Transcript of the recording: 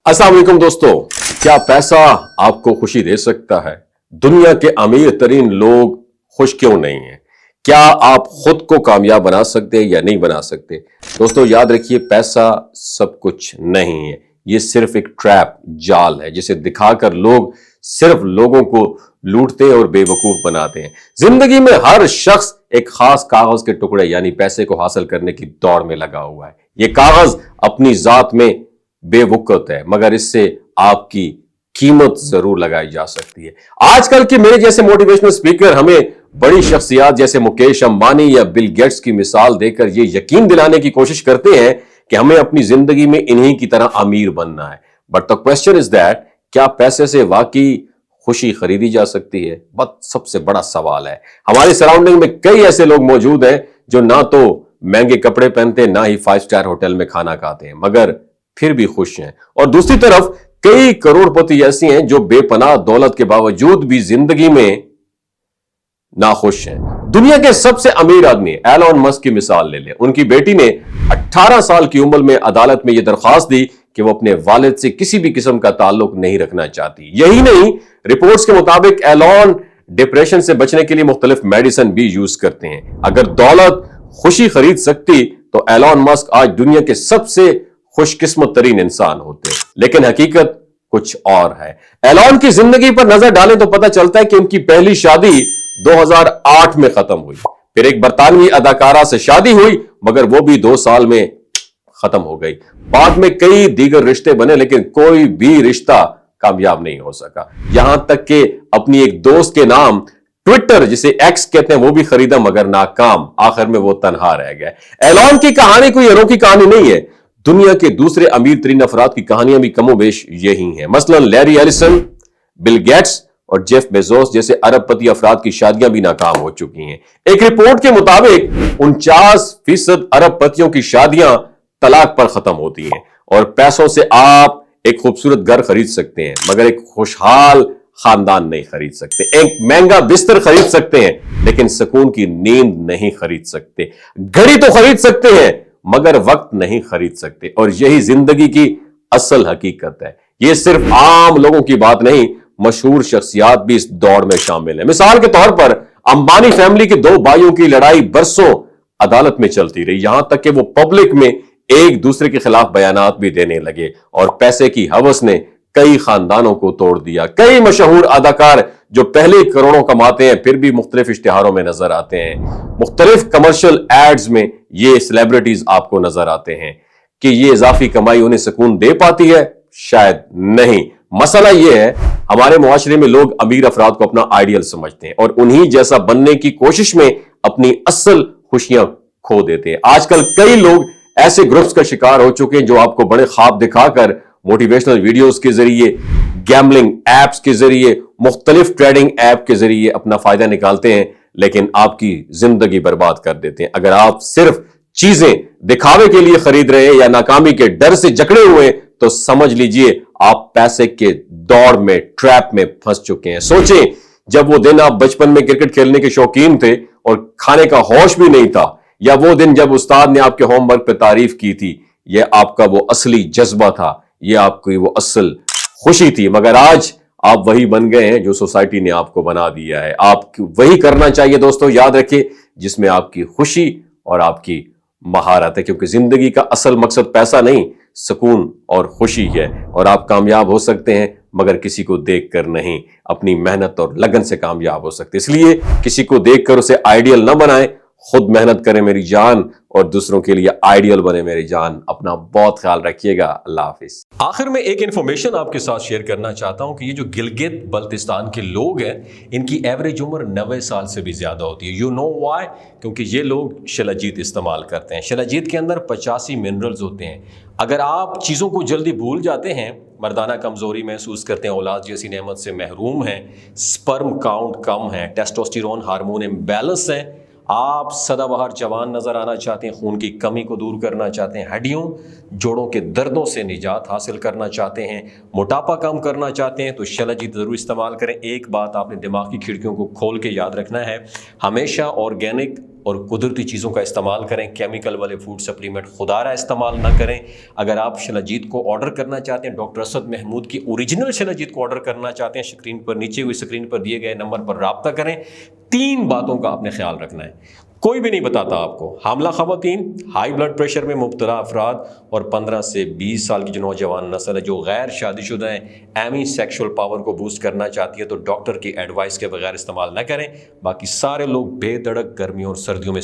अस्सलाम वालेकुम दोस्तों, क्या पैसा आपको खुशी दे सकता है? दुनिया के अमीर तरीन लोग खुश क्यों नहीं हैं? क्या आप खुद को कामयाब बना सकते हैं या नहीं बना सकते? दोस्तों याद रखिए, पैसा सब कुछ नहीं है। ये सिर्फ एक ट्रैप, जाल है जिसे दिखाकर लोग सिर्फ लोगों को लूटते और बेवकूफ बनाते हैं। जिंदगी में हर शख्स एक खास कागज के टुकड़े यानी पैसे को हासिल करने की दौड़ में लगा हुआ है। ये कागज अपनी जात में बेवकूफ है, मगर इससे आपकी कीमत जरूर लगाई जा सकती है। आजकल के मेरे जैसे मोटिवेशनल स्पीकर हमें बड़ी शख्सियत जैसे मुकेश अंबानी या बिल गेट्स की मिसाल देकर ये यकीन दिलाने की कोशिश करते हैं कि हमें अपनी जिंदगी में इन्हीं की तरह अमीर बनना है। But the question is that, क्या पैसे से वाकई खुशी खरीदी जा सकती है? बस सबसे बड़ा सवाल है। हमारे सराउंडिंग में कई ऐसे लोग मौजूद हैं जो ना तो महंगे कपड़े पहनते, ना ही 5 स्टार होटल में खाना खाते हैं, मगर फिर भी खुश हैं। और दूसरी तरफ कई करोड़पति ऐसी हैं जो बेपनाह दौलत के बावजूद भी जिंदगी में नाखुश हैं। दुनिया के सबसे अमीर आदमी एलन मस्क की मिसाल ले लें। उनकी बेटी ने 18 साल की उम्र में अदालत में यह दरख्वास्त दी कि वो अपने वालिद से किसी भी किस्म का ताल्लुक नहीं रखना चाहती। यही नहीं, रिपोर्ट्स के मुताबिक एलन डिप्रेशन से बचने के लिए मुख्तलिफ मेडिसिन भी यूज करते हैं। अगर दौलत खुशी खरीद सकती तो एलन मस्क आज दुनिया के सबसे खुशकिस्मत तरीन इंसान होते, लेकिन हकीकत कुछ और है। एलन की जिंदगी पर नजर डालें तो पता चलता है कि उनकी पहली शादी 2008 में खत्म हुई। फिर एक बरतानवी अदाकारा से शादी हुई, मगर वो भी 2 साल में खत्म हो गई। बाद में कई दीगर रिश्ते बने, लेकिन कोई भी रिश्ता कामयाब नहीं हो सका। यहां तक कि अपनी एक दोस्त के नाम ट्विटर, जिसे एक्स कहते हैं, वो भी खरीदा मगर नाकाम। आखिर में वो तनहा रह गया। एलन की कहानी कोई अनोखी कहानी नहीं है। दुनिया के दूसरे अमीर तरीन अफराद की कहानियां भी कमोबेश यही हैं। मसलन लैरी एलिसन, बिल गेट्स और जेफ बेजोस जैसे अरबपति अफराद की शादियां भी नाकाम हो चुकी हैं। एक रिपोर्ट के मुताबिक 49% अरबपतियों की शादियां तलाक पर खत्म होती हैं। और पैसों से आप एक खूबसूरत घर खरीद सकते हैं, मगर एक खुशहाल खानदान नहीं खरीद सकते। एक महंगा बिस्तर खरीद सकते हैं, लेकिन सुकून की नींद नहीं खरीद सकते। घड़ी तो खरीद सकते हैं, मगर वक्त नहीं खरीद सकते। और यही जिंदगी की असल हकीकत है। यह सिर्फ आम लोगों की बात नहीं, मशहूर शख्सियात भी इस दौड़ में शामिल है। मिसाल के तौर पर अंबानी फैमिली के 2 भाइयों की लड़ाई बरसों अदालत में चलती रही, यहां तक कि वो पब्लिक में एक दूसरे के खिलाफ बयानात भी देने लगे। और पैसे की हवस ने कई खानदानों को तोड़ दिया। कई मशहूर अदाकार जो पहले करोड़ों कमाते हैं फिर भी मुख्तलिफ इश्तिहारों में नजर आते हैं। मुख्तलिफ कमर्शियल एड्स में ये सेलिब्रिटीज आपको नजर आते हैं। कि ये इजाफी कमाई उन्हें सुकून दे पाती है? शायद नहीं। मसला यह है, हमारे मुआशरे में लोग अमीर अफराद को अपना आइडियल समझते हैं और उन्हीं जैसा बनने की कोशिश में अपनी असल खुशियां खो देते हैं। आजकल कई लोग ऐसे ग्रुप्स का शिकार हो चुके हैं जो आपको बड़े ख्वाब दिखाकर मोटिवेशनल वीडियोस के जरिए, गैम्बलिंग एप्स के जरिए, मुख्तलिफ ट्रेडिंग ऐप के जरिए अपना फायदा निकालते हैं, लेकिन आपकी जिंदगी बर्बाद कर देते हैं। अगर आप सिर्फ चीजें दिखावे के लिए खरीद रहे हैं या नाकामी के डर से जकड़े हुए हैं, तो समझ लीजिए आप पैसे के दौड़ में, ट्रैप में फंस चुके हैं। सोचें, जब वो दिन आप बचपन में क्रिकेट खेलने के शौकीन थे और खाने का होश भी नहीं था, या वो दिन जब उस्ताद ने आपके होमवर्क पर तारीफ की थी, यह आपका वो असली जज्बा था, यह आपकी वो असल खुशी थी। मगर आज आप वही बन गए हैं जो सोसाइटी ने आपको बना दिया है। आप वही करना चाहिए दोस्तों, याद रखिए, जिसमें आपकी खुशी और आपकी महारत है, क्योंकि जिंदगी का असल मकसद पैसा नहीं, सुकून और खुशी है। और आप कामयाब हो सकते हैं, मगर किसी को देखकर नहीं, अपनी मेहनत और लगन से कामयाब हो सकते हैं। इसलिए किसी को देखकर उसे आइडियल ना बनाएं, खुद मेहनत करें मेरी जान, और दूसरों के लिए आइडियल बने मेरी जान। अपना बहुत ख्याल रखिएगा। अल्लाह हाफिज। आखिर में एक इंफॉर्मेशन आपके साथ शेयर करना चाहता हूं कि ये जो गिलगित बल्तिस्तान के लोग हैं, इनकी एवरेज उम्र 90 साल से भी ज्यादा होती है। You know why? क्योंकि ये लोग शिलाजीत इस्तेमाल करते हैं। शिलाजीत के अंदर 85 मिनरल्स होते हैं। अगर आप चीज़ों को जल्दी भूल जाते हैं, मर्दाना कमजोरी महसूस करते हैं, औलाद जैसी नेमत से महरूम हैं, स्पर्म काउंट कम है, टेस्टोस्टेरोन हार्मोन इम्बैलेंस है, आप सदाबहार जवान नजर आना चाहते हैं, खून की कमी को दूर करना चाहते हैं, हड्डियों जोड़ों के दर्दों से निजात हासिल करना चाहते हैं, मोटापा कम करना चाहते हैं, तो शिलाजीत ज़रूर इस्तेमाल करें। एक बात आपने दिमाग की खिड़कियों को खोल के याद रखना है, हमेशा ऑर्गेनिक اور قدرتی چیزوں کا استعمال کریں، کیمیکل والے فوڈ سپلیمنٹ خدارہ استعمال نہ کریں۔ اگر آپ شلاجیت کو آرڈر کرنا چاہتے ہیں، ڈاکٹر اسد محمود کی اوریجنل شلاجیت کو آرڈر کرنا چاہتے ہیں، اسکرین پر نیچے ہوئی اسکرین پر دیے گئے نمبر پر رابطہ کریں۔ 3 باتوں کا آپ نے خیال رکھنا ہے، کوئی بھی نہیں بتاتا آپ کو۔ حاملہ خواتین، ہائی بلڈ پریشر میں مبتلا افراد اور 15 سے 20 سال کی جو نوجوان نسل ہے جو غیر شادی شدہ ہیں، ایمی سیکشول پاور کو بوسٹ کرنا چاہتی ہے تو ڈاکٹر کی ایڈوائس کے بغیر استعمال نہ کریں۔ باقی سارے لوگ بے دھڑک گرمیوں اور سردیوں میں